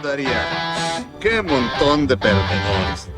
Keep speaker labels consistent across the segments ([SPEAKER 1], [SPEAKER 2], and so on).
[SPEAKER 1] daría. ¡Qué montón de perdedores!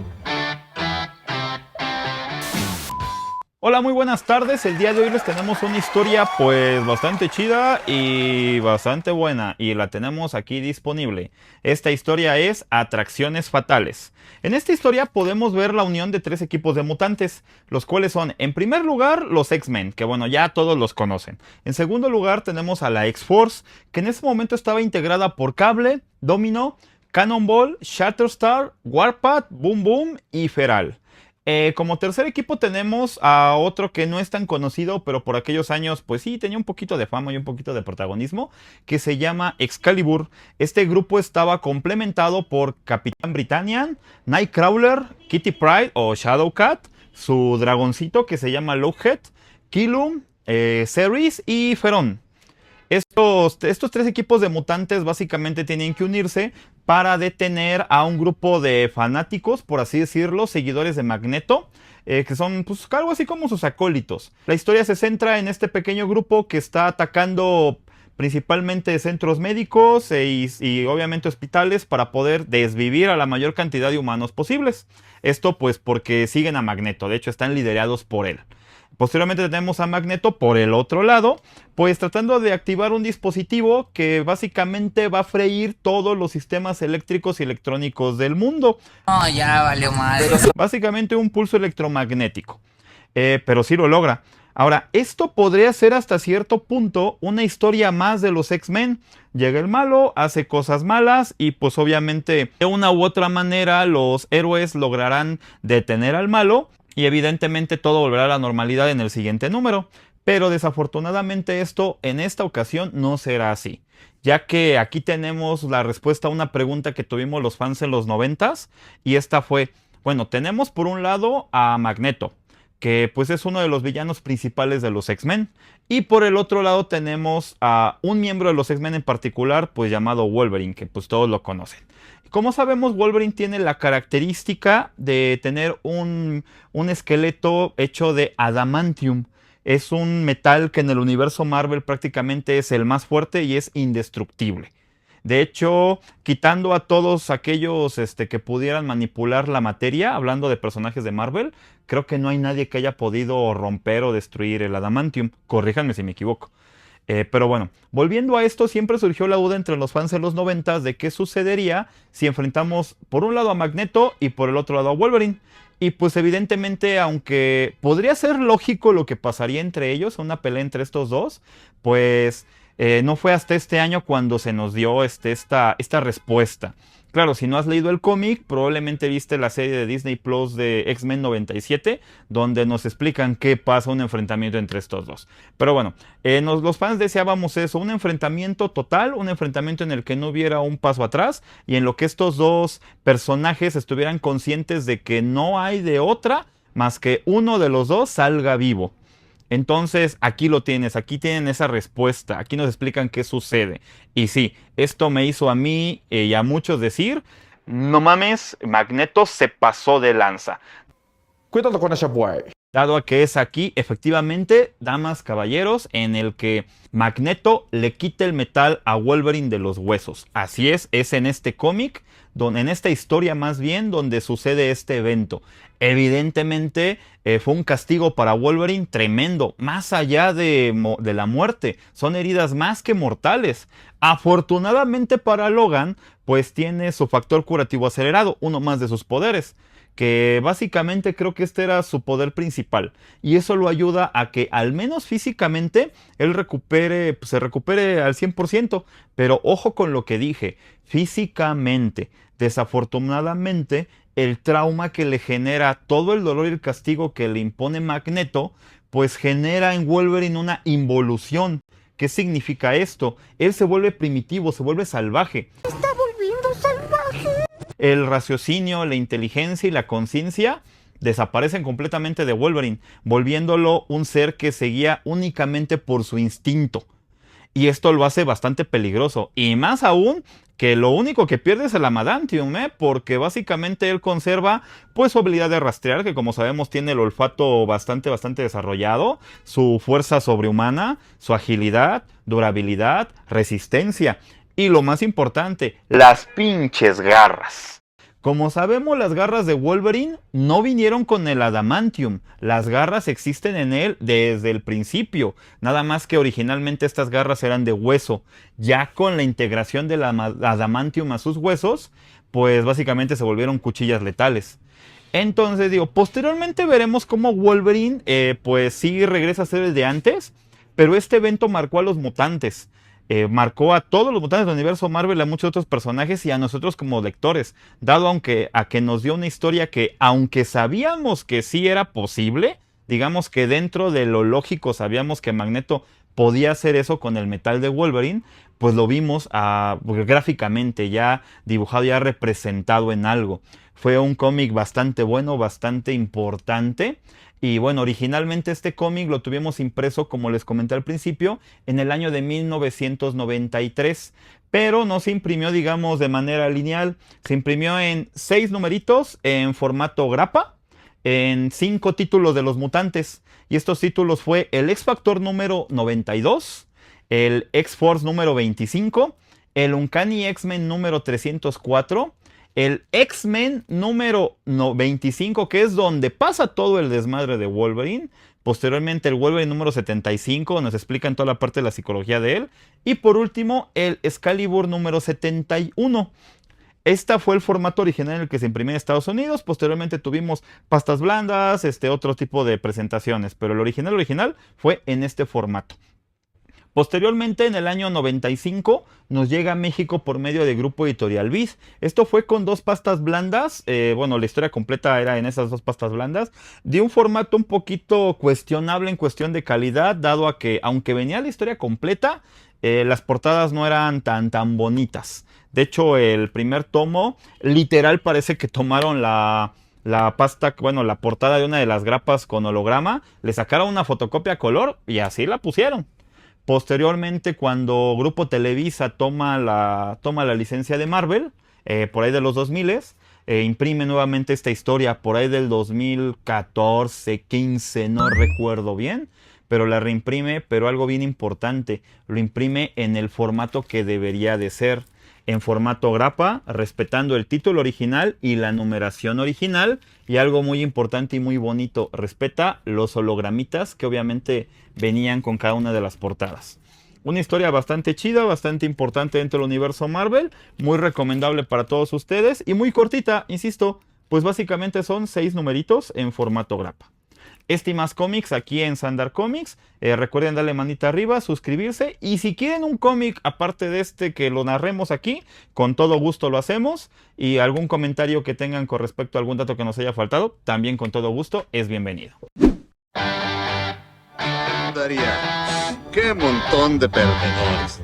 [SPEAKER 2] Hola, muy buenas tardes. El día de hoy les tenemos una historia pues bastante chida y bastante buena y la tenemos aquí disponible. Esta historia es Atracciones Fatales. En esta historia podemos ver la unión de tres equipos de mutantes, los cuales son, en primer lugar, los X-Men, que bueno, ya todos los conocen. En segundo lugar tenemos a la X-Force, que en ese momento estaba integrada por Cable, Domino, Cannonball, Shatterstar, Warpath, Boom Boom y Feral. Como tercer equipo tenemos a otro que no es tan conocido, pero por aquellos años, pues sí, tenía un poquito de fama y un poquito de protagonismo, que se llama Excalibur. Este grupo estaba complementado por Capitán Britannian, Nightcrawler, Kitty Pryde o Shadowcat, su dragoncito que se llama Lockheed, Killum, Ceres y Feron. Estos tres equipos de mutantes básicamente tienen que unirse para detener a un grupo de fanáticos, por así decirlo, seguidores de Magneto, que son pues algo así como sus acólitos. La historia se centra en este pequeño grupo que está atacando principalmente centros médicos y obviamente hospitales para poder desvivir a la mayor cantidad de humanos posibles. Esto pues porque siguen a Magneto, de hecho están liderados por él. Posteriormente tenemos a Magneto por el otro lado, pues tratando de activar un dispositivo que básicamente va a freír todos los sistemas eléctricos y electrónicos del mundo.
[SPEAKER 3] No, ya valió madre.
[SPEAKER 2] Básicamente un pulso electromagnético, pero sí lo logra. Ahora, esto podría ser hasta cierto punto una historia más de los X-Men. Llega el malo, hace cosas malas y pues obviamente de una u otra manera los héroes lograrán detener al malo. Y evidentemente todo volverá a la normalidad en el siguiente número. Pero desafortunadamente esto en esta ocasión no será así. Ya que aquí tenemos la respuesta a una pregunta que tuvimos los fans en los 90s. Y esta fue, bueno, tenemos por un lado a Magneto, que pues es uno de los villanos principales de los X-Men. Y por el otro lado tenemos a un miembro de los X-Men en particular, pues llamado Wolverine, que pues todos lo conocen. Como sabemos, Wolverine tiene la característica de tener un esqueleto hecho de adamantium. Es un metal que en el universo Marvel prácticamente es el más fuerte y es indestructible. De hecho, quitando a todos aquellos que pudieran manipular la materia, hablando de personajes de Marvel, creo que no hay nadie que haya podido romper o destruir el adamantium. Corríjanme si me equivoco. Pero bueno, volviendo a esto, siempre surgió la duda entre los fans de los 90 de qué sucedería si enfrentamos por un lado a Magneto y por el otro lado a Wolverine. Y pues evidentemente, aunque podría ser lógico lo que pasaría entre ellos, una pelea entre estos dos, pues no fue hasta este año cuando se nos dio esta respuesta. Claro, si no has leído el cómic, probablemente viste la serie de Disney Plus de X-Men 97, donde nos explican qué pasa un enfrentamiento entre estos dos. Pero bueno, los fans deseábamos eso, un enfrentamiento total, un enfrentamiento en el que no hubiera un paso atrás y en lo que estos dos personajes estuvieran conscientes de que no hay de otra más que uno de los dos salga vivo. Entonces aquí lo tienes, aquí tienen esa respuesta, aquí nos explican qué sucede. Y sí, esto me hizo a mí y a muchos decir, no mames, Magneto se pasó de lanza.
[SPEAKER 4] Cuídate con ese güey.
[SPEAKER 2] Dado a que es aquí, efectivamente, damas, caballeros, en el que Magneto le quita el metal a Wolverine de los huesos. Así es en este cómic, en esta historia más bien, donde sucede este evento. Evidentemente fue un castigo para Wolverine tremendo, más allá de la muerte. Son heridas más que mortales. Afortunadamente para Logan, pues tiene su factor curativo acelerado, uno más de sus poderes, que básicamente creo que este era su poder principal. Y eso lo ayuda a que al menos físicamente él se recupere al 100%. Pero ojo con lo que dije, físicamente. Desafortunadamente, el trauma que le genera todo el dolor y el castigo que le impone Magneto, pues genera en Wolverine una involución. ¿Qué significa esto? Él se vuelve primitivo, se vuelve salvaje.
[SPEAKER 5] Está volviendo salvaje.
[SPEAKER 2] El raciocinio, la inteligencia y la conciencia desaparecen completamente de Wolverine, volviéndolo un ser que se guía únicamente por su instinto. Y esto lo hace bastante peligroso. Y más aún que lo único que pierde es el adamantium, porque básicamente él conserva pues su habilidad de rastrear, que como sabemos tiene el olfato bastante desarrollado, su fuerza sobrehumana, su agilidad, durabilidad, resistencia. Y lo más importante, las pinches garras. Como sabemos, las garras de Wolverine no vinieron con el adamantium. Las garras existen en él desde el principio. Nada más que originalmente estas garras eran de hueso. Ya con la integración del adamantium a sus huesos, pues básicamente se volvieron cuchillas letales. Entonces digo, posteriormente veremos cómo Wolverine pues sí regresa a ser el de antes. Pero este evento marcó a los mutantes. Marcó a todos los mutantes del universo Marvel, a muchos otros personajes y a nosotros como lectores, dado a que nos dio una historia que, aunque sabíamos que sí era posible, digamos que dentro de lo lógico sabíamos que Magneto podía hacer eso con el metal de Wolverine, pues lo vimos gráficamente ya dibujado, ya representado en algo. Fue un cómic bastante bueno, bastante importante. Y bueno, originalmente este cómic lo tuvimos impreso, como les comenté al principio, en el año de 1993. Pero no se imprimió, digamos, de manera lineal. Se imprimió en 6 numeritos en formato grapa, en 5 títulos de los mutantes. Y estos títulos fue el X-Factor número 92, el X-Force número 25, el Uncanny X-Men número 304, el X-Men número 25, que es donde pasa todo el desmadre de Wolverine. Posteriormente el Wolverine número 75, nos explican toda la parte de la psicología de él. Y por último el Excalibur número 71. Este fue el formato original en el que se imprimía en Estados Unidos. Posteriormente tuvimos pastas blandas, otro tipo de presentaciones. Pero el original fue en este formato. Posteriormente, en el año 95, nos llega a México por medio de Grupo Editorial Viz. Esto fue con 2 pastas blandas. Bueno, la historia completa era en esas 2 pastas blandas. De un formato un poquito cuestionable en cuestión de calidad, dado a que, aunque venía la historia completa, las portadas no eran tan bonitas. De hecho, el primer tomo, literal, parece que tomaron la portada de una de las grapas con holograma, le sacaron una fotocopia a color y así la pusieron. Posteriormente, cuando Grupo Televisa toma la licencia de Marvel, por ahí de los 2000, imprime nuevamente esta historia, por ahí del 2014, 15, no recuerdo bien, pero la reimprime, pero algo bien importante, lo imprime en el formato que debería de ser, en formato grapa, respetando el título original y la numeración original, y algo muy importante y muy bonito, respeta los hologramitas que obviamente venían con cada una de las portadas. Una historia bastante chida, bastante importante dentro del universo Marvel, muy recomendable para todos ustedes y muy cortita, insisto, pues básicamente son 6 numeritos en formato grapa. Este y más cómics aquí en Sandar Comics. Recuerden darle manita arriba, suscribirse. Y si quieren un cómic aparte de este que lo narremos aquí, con todo gusto lo hacemos. Y algún comentario que tengan con respecto a algún dato que nos haya faltado, también con todo gusto es bienvenido.
[SPEAKER 1] Daría. ¡Qué montón de perdedores!